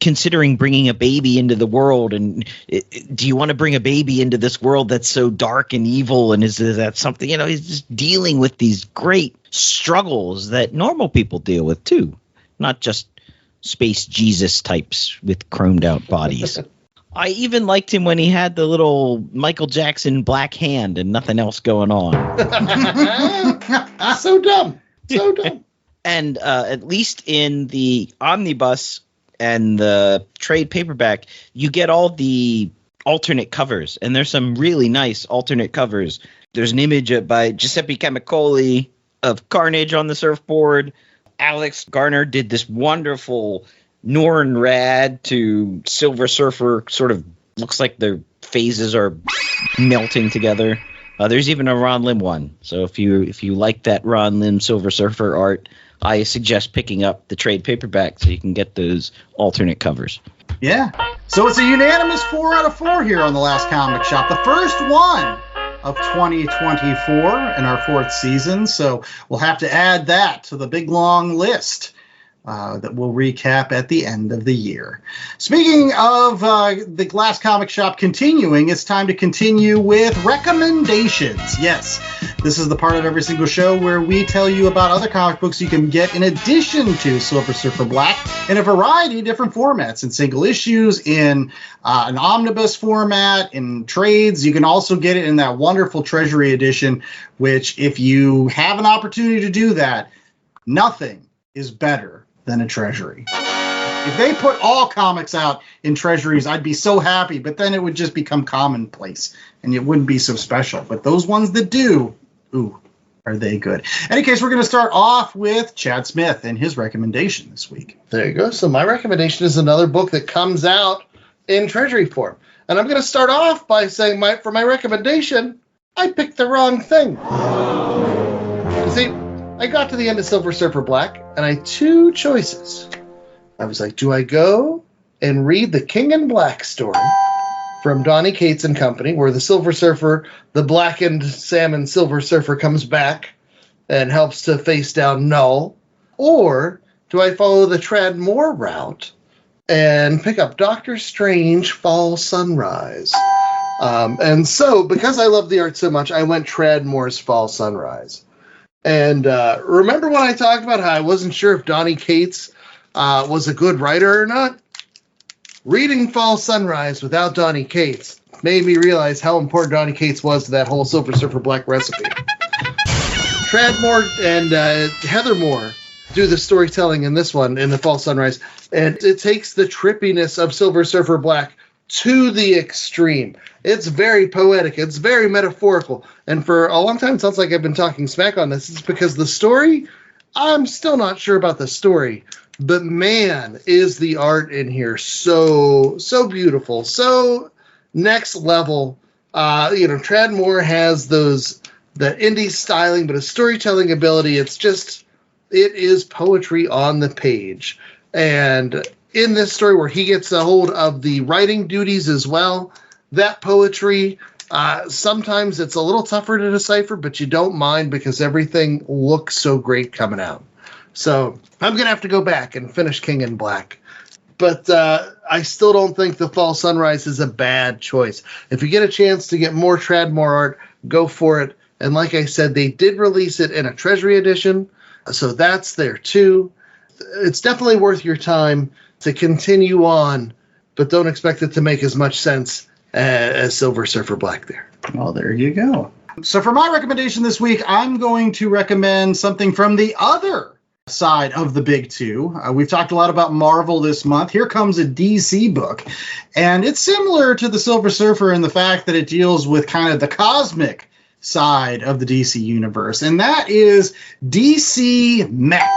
considering bringing a baby into the world. And do you want to bring a baby into this world that's so dark and evil? And is that something, he's just dealing with these great struggles that normal people deal with too, not just space Jesus types with chromed out bodies. I even liked him when he had the little Michael Jackson black hand and nothing else going on. So dumb. So dumb. And at least in the omnibus and the trade paperback, you get all the alternate covers. And there's some really nice alternate covers. There's an image by Giuseppe Camicoli of Carnage on the surfboard. Alex Garner did this wonderful Norn Rad to Silver Surfer, sort of looks like their phases are melting together. There's even a Ron Lim one. So if you like that Ron Lim Silver Surfer art, I suggest picking up the trade paperback so you can get those alternate covers. Yeah. So it's a unanimous 4 out of 4 here on The Last Comic Shop. The first one of 2024 in our 4th season. So we'll have to add that to the big long list that we'll recap at the end of the year. Speaking of the Last Comic Shop continuing, it's time to continue with recommendations. Yes, this is the part of every single show where we tell you about other comic books you can get in addition to Silver Surfer Black in a variety of different formats, in single issues, in an omnibus format, in trades. You can also get it in that wonderful Treasury edition, which if you have an opportunity to do that, nothing is better than a Treasury. If they put all comics out in Treasuries, I'd be so happy, but then it would just become commonplace and it wouldn't be so special. But those ones that do, ooh, are they good. In any case, we're going to start off with Chad Smith and his recommendation this week. There you go. So my recommendation is another book that comes out in Treasury form. And I'm going to start off by saying for my recommendation, I picked the wrong thing. You see, I got to the end of Silver Surfer Black, and I had 2 choices. I was like, do I go and read the King in Black story from Donny, Cotes and Company, where the Silver Surfer, the blackened salmon Silver Surfer, comes back and helps to face down Knull? Or do I follow the Trad Moore route and pick up Doctor Strange Fall Sunrise? And so, because I love the art so much, I went Trad Moore's Fall Sunrise. And remember when I talked about how I wasn't sure if Donny Cotes was a good writer or not? Reading Fall Sunrise without Donny Cotes made me realize how important Donny Cotes was to that whole Silver Surfer Black recipe. Trad Moore and Heather Moore do the storytelling in this one, in the Fall Sunrise, and it takes the trippiness of Silver Surfer Black to the extreme. It's very poetic. It's very metaphorical. And for a long time, it sounds like I've been talking smack on this. It's because the story, I'm still not sure about the story. But man, is the art in here so beautiful. So next level. Trad Moore has that indie styling, but a storytelling ability. It is poetry on the page. And in this story where he gets a hold of the writing duties as well, that poetry, sometimes it's a little tougher to decipher, but you don't mind because everything looks so great coming out. So I'm going to have to go back and finish King in Black. But I still don't think the Fall Sunrise is a bad choice. If you get a chance to get more Trad Moore art, go for it. And like I said, they did release it in a Treasury edition, so that's there too. It's definitely worth your time to continue on, but don't expect it to make as much sense as Silver Surfer Black there. Well, there you go. So for my recommendation this week, I'm going to recommend something from the other side of the big two. We've talked a lot about Marvel this month. Here comes a DC book, and it's similar to the Silver Surfer in the fact that it deals with kind of the cosmic side of the DC universe, and that is DC Mech.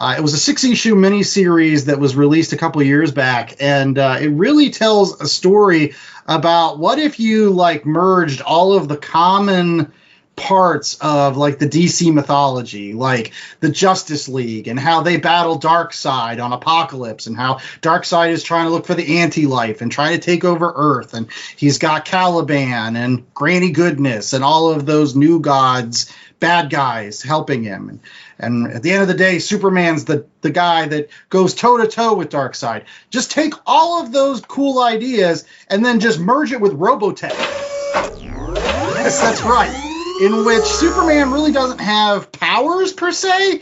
It was a 6-issue miniseries that was released a couple of years back, and it really tells a story about what if you like merged all of the common parts of like the DC mythology, like the Justice League and how they battle Darkseid on Apocalypse, and how Darkseid is trying to look for the anti-life and trying to take over Earth, and he's got Caliban and Granny Goodness and all of those new gods, bad guys helping him. And at the end of the day, Superman's the guy that goes toe-to-toe with Darkseid. Just take all of those cool ideas and then just merge it with Robotech. Yes, that's right. In which Superman really doesn't have powers per se,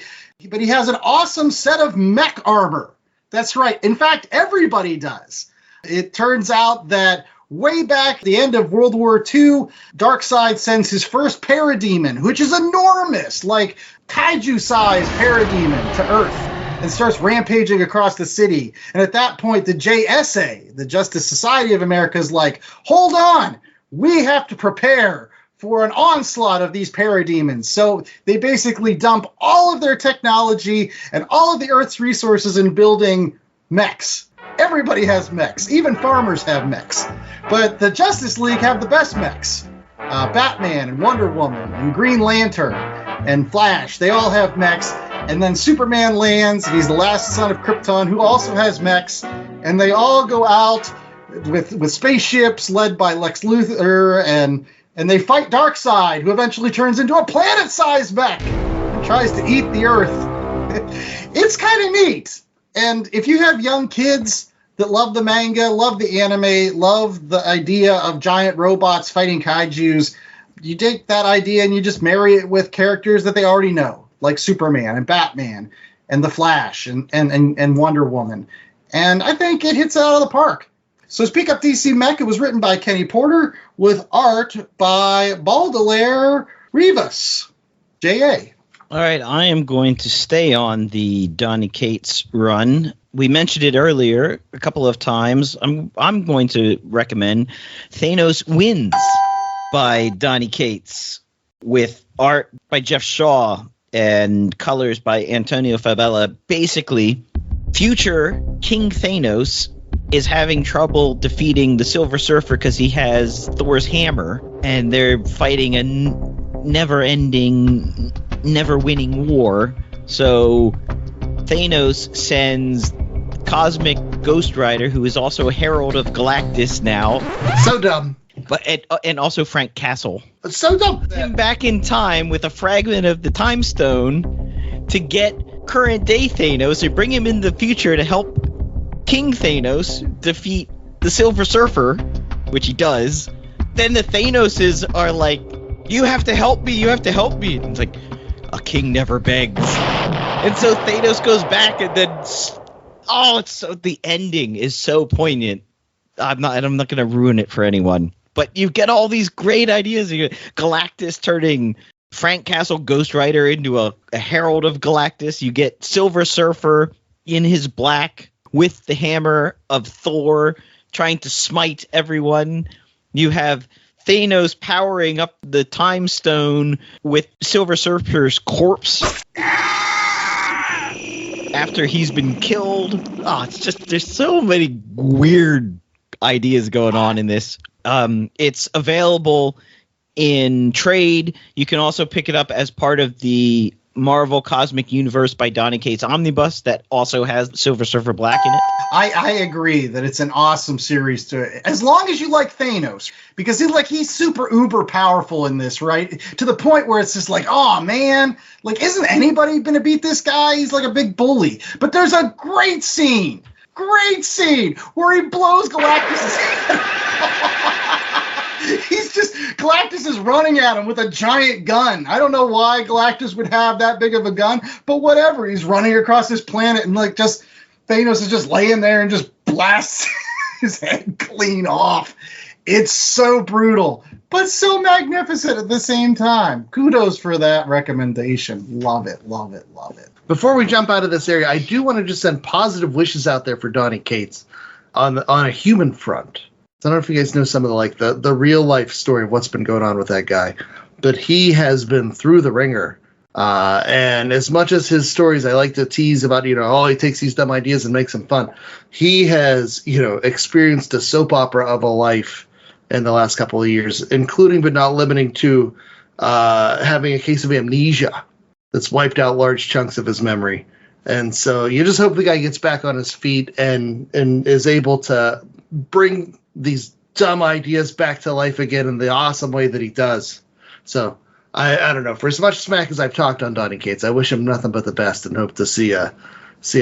but he has an awesome set of mech armor. That's right. In fact, everybody does. It turns out that way back at the end of World War II, Darkseid sends his first parademon, which is enormous, like kaiju-sized parademon, to Earth, and starts rampaging across the city. And at that point, the JSA, the Justice Society of America, is like, hold on, we have to prepare for an onslaught of these parademons. So they basically dump all of their technology and all of the Earth's resources in building mechs. Everybody has mechs. Even farmers have mechs. But the Justice League have the best mechs. Batman and Wonder Woman and Green Lantern and Flash, they all have mechs. And then Superman lands, and he's the last son of Krypton, who also has mechs. And they all go out with spaceships led by Lex Luthor, and they fight Darkseid, who eventually turns into a planet-sized mech and tries to eat the Earth. It's kind of neat. And if you have young kids that love the manga, love the anime, love the idea of giant robots fighting kaijus, you take that idea and you just marry it with characters that they already know, like Superman and Batman and the Flash and Wonder Woman. And I think it hits it out of the park. So speak up DC Mech. It was written by Kenny Porter with art by Baudelaire Rivas. J.A. All right, I am going to stay on the Donny Cates run. We mentioned it earlier a couple of times. I'm going to recommend Thanos Wins by Donny Cates with art by Jeff Shaw and colors by Antonio Fabella. Basically, future King Thanos is having trouble defeating the Silver Surfer because he has Thor's hammer, and they're fighting a never-ending, never-winning war. So Thanos sends Cosmic Ghost Rider, who is also a Herald of Galactus now. So dumb. And also Frank Castle. It's so dumb. Him back in time with a fragment of the Time Stone to get current-day Thanos. They bring him in the future to help King Thanos defeat the Silver Surfer, which he does. Then the Thanoses are like, you have to help me, you have to help me. And it's like, a king never begs. And so Thanos goes back, and then the ending is so poignant. I'm not going to ruin it for anyone. But you get all these great ideas. You get Galactus turning Frank Castle Ghost Rider into a Herald of Galactus. You get Silver Surfer in his black with the hammer of Thor trying to smite everyone. You have Thanos powering up the Time Stone with Silver Surfer's corpse after he's been killed. It's just, there's so many weird ideas going on in this. It's available in trade. You can also pick it up as part of the Marvel Cosmic Universe by Donny Cates Omnibus that also has Silver Surfer Black in it. I agree that it's an awesome series as long as you like Thanos, because he's super uber powerful in this, right? To the point where it's just like, oh man, like isn't anybody gonna beat this guy? He's like a big bully. But there's a great scene where he blows Galactus' head. Galactus is running at him with a giant gun. I don't know why Galactus would have that big of a gun, but whatever. He's running across this planet, and like just Thanos is just laying there and just blasts his head clean off. It's so brutal, but so magnificent at the same time. Kudos for that recommendation. Love it, love it, love it. Before we jump out of this area, I do want to just send positive wishes out there for Donny Cates on a human front. So I don't know if you guys know some of the real life story of what's been going on with that guy, but he has been through the ringer. And as much as his stories, I like to tease about, he takes these dumb ideas and makes them fun. He has, experienced a soap opera of a life in the last couple of years, including but not limiting to having a case of amnesia that's wiped out large chunks of his memory. And so you just hope the guy gets back on his feet and is able to bring these dumb ideas back to life again in the awesome way that he does. So I don't know. For as much smack as I've talked on Donny Cates, I wish him nothing but the best and hope to see a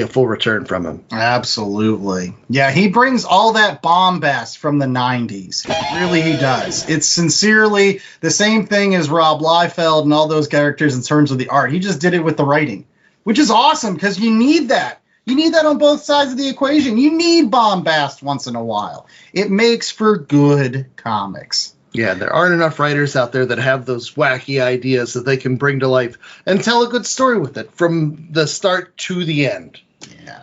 full return from him. Absolutely. Yeah, he brings all that bombast from the 90s. Really, he does. It's sincerely the same thing as Rob Liefeld and all those characters in terms of the art. He just did it with the writing, which is awesome because you need that. You need that on both sides of the equation. You need bombast once in a while. It makes for good comics. Yeah, there aren't enough writers out there that have those wacky ideas that they can bring to life and tell a good story with it from the start to the end. Yeah.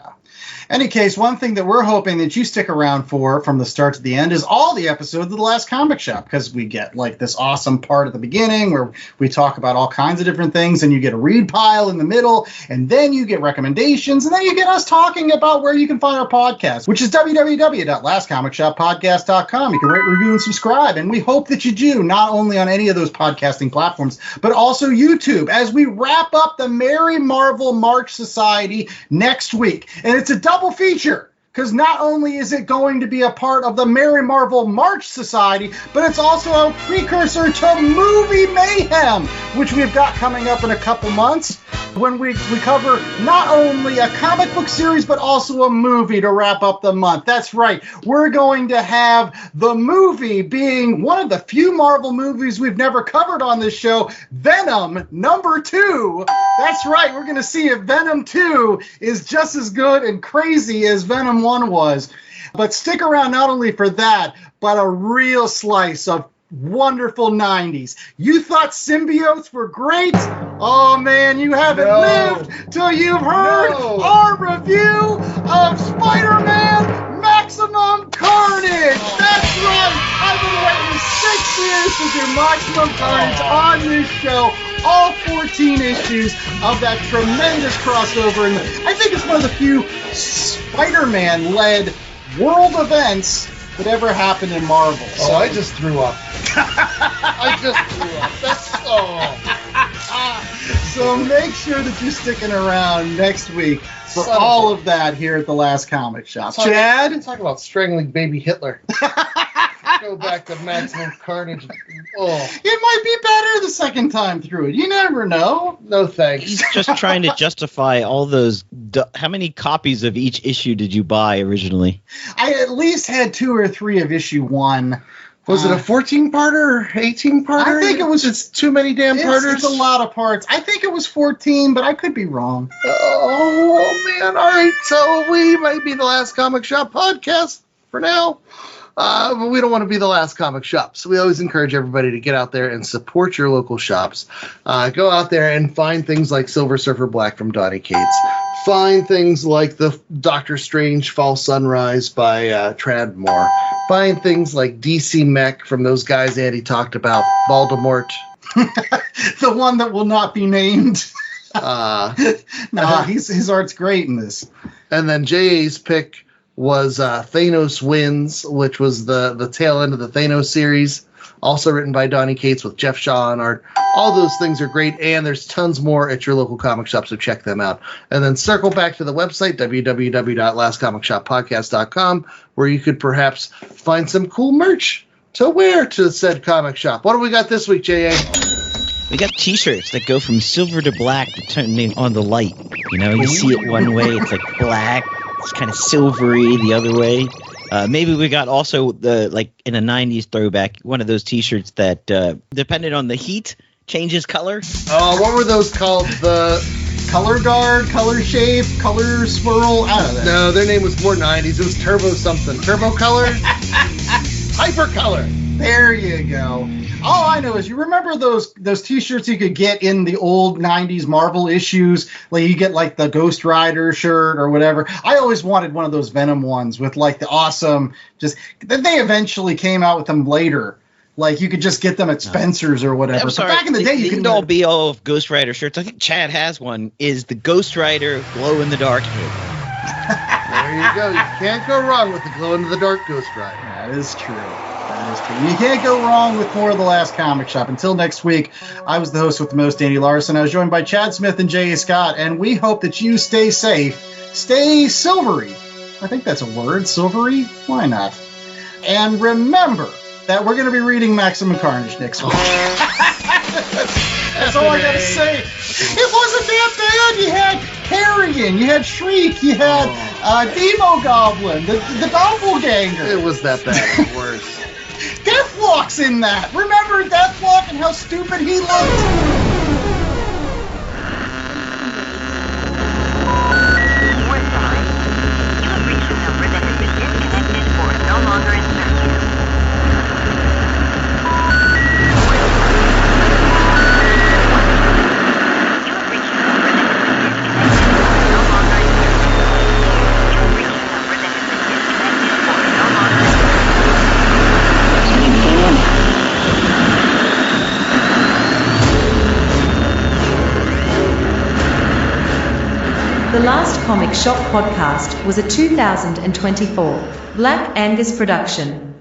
Any case, one thing that we're hoping that you stick around for from the start to the end is all the episodes of The Last Comic Shop, because we get like this awesome part at the beginning where we talk about all kinds of different things, and you get a read pile in the middle, and then you get recommendations, and then you get us talking about where you can find our podcast, which is www.lastcomicshoppodcast.com. You can rate, review, and subscribe, and we hope that you do, not only on any of those podcasting platforms, but also YouTube, as we wrap up the Merry Marvel March Society next week. And it's a double feature, because not only is it going to be a part of the Merry Marvel March Society, but it's also a precursor to Movie Mayhem, which we've got coming up in a couple months, when we cover not only a comic book series, but also a movie to wrap up the month. That's right. We're going to have the movie being one of the few Marvel movies we've never covered on this show, Venom #2. That's right. We're going to see if Venom 2 is just as good and crazy as Venom 1 was. But stick around not only for that, but a real slice of wonderful 90s. You thought symbiotes were great? Oh man, you haven't lived till you've heard our review of Spider-Man Maximum Carnage. That's right. I've been waiting 6 years to do Maximum Carnage on this show. All 14 issues of that tremendous crossover. And I think it's one of the few Spider-Man-led world events that ever happened in Marvel. So I just threw up. So make sure that you're sticking around next week for all of that here at the Last Comic Shop. Chad? Talk about strangling baby Hitler. Go back to Maximum Carnage. Oh. It might be better the second time through it. You never know. No thanks. He's just trying to justify all those. How many copies of each issue did you buy originally? I at least had 2 or 3 of issue 1. Was it a 14-parter or 18-parter? I think it was. It's too many damn parters. It's a lot of parts. I think it was 14, but I could be wrong. Oh, man. All right. So we might be the Last Comic Shop podcast for now. But we don't want to be the last comic shop. So we always encourage everybody to get out there and support your local shops. Go out there and find things like Silver Surfer Black from Donny Cates. Find things like the Doctor Strange Fall Sunrise by Trad Moore. Find things like DC Mech from those guys Andy talked about. Voldemort. The one that will not be named. His art's great in this. And then JA's pick was Thanos Wins, which was the tail end of the Thanos series, also written by Donny Cates with Jeff Shaw on art. All those things are great, and there's tons more at your local comic shop, so check them out. And then circle back to the website, www.lastcomicshoppodcast.com, where you could perhaps find some cool merch to wear to said comic shop. What do we got this week, J.A.? We got T-shirts that go from silver to black depending on the light. You know, you see it one way, it's like black. It's kind of silvery the other way. Maybe we got also the like in a 90s throwback, one of those T-shirts that depending on the heat changes color. Oh, what were those called? The Color Guard, Color Shape, Color Swirl. I don't know. No, their name was more 90s. It was Turbo something. Turbo Color? Hyper Color. There you go. All I know is you remember those T-shirts you could get in the old 90s Marvel issues? Like you get like the Ghost Rider shirt or whatever. I always wanted one of those Venom ones with like the awesome, then they eventually came out with them later. Like you could just get them at Spencer's or whatever. I'm sorry, but back in the day, you could could all be all of Ghost Rider shirts. I think Chad has one. Is the Ghost Rider glow in the dark head? There you go. You can't go wrong with the glow in the dark Ghost Rider. That is true. That is true. You can't go wrong with more of The Last Comic Shop. Until next week, I was the host with the most, Danny Larson. I was joined by Chad Smith and J.A. Scott, and we hope that you stay safe, stay silvery. I think that's a word, silvery. Why not? And remember that we're going to be reading Maximum Carnage next week. That's all I got to say. It wasn't that bad. You had Carrion, you had Shriek, you had Demo Goblin, the Doppelganger. It was that bad. It was worse. Deathlock's in that. Remember Deathlock and how stupid he looked? We're sorry. You have reached a number that has been disconnected or is no longer in service. The Last Comic Shop podcast was a 2024 Black Angus production.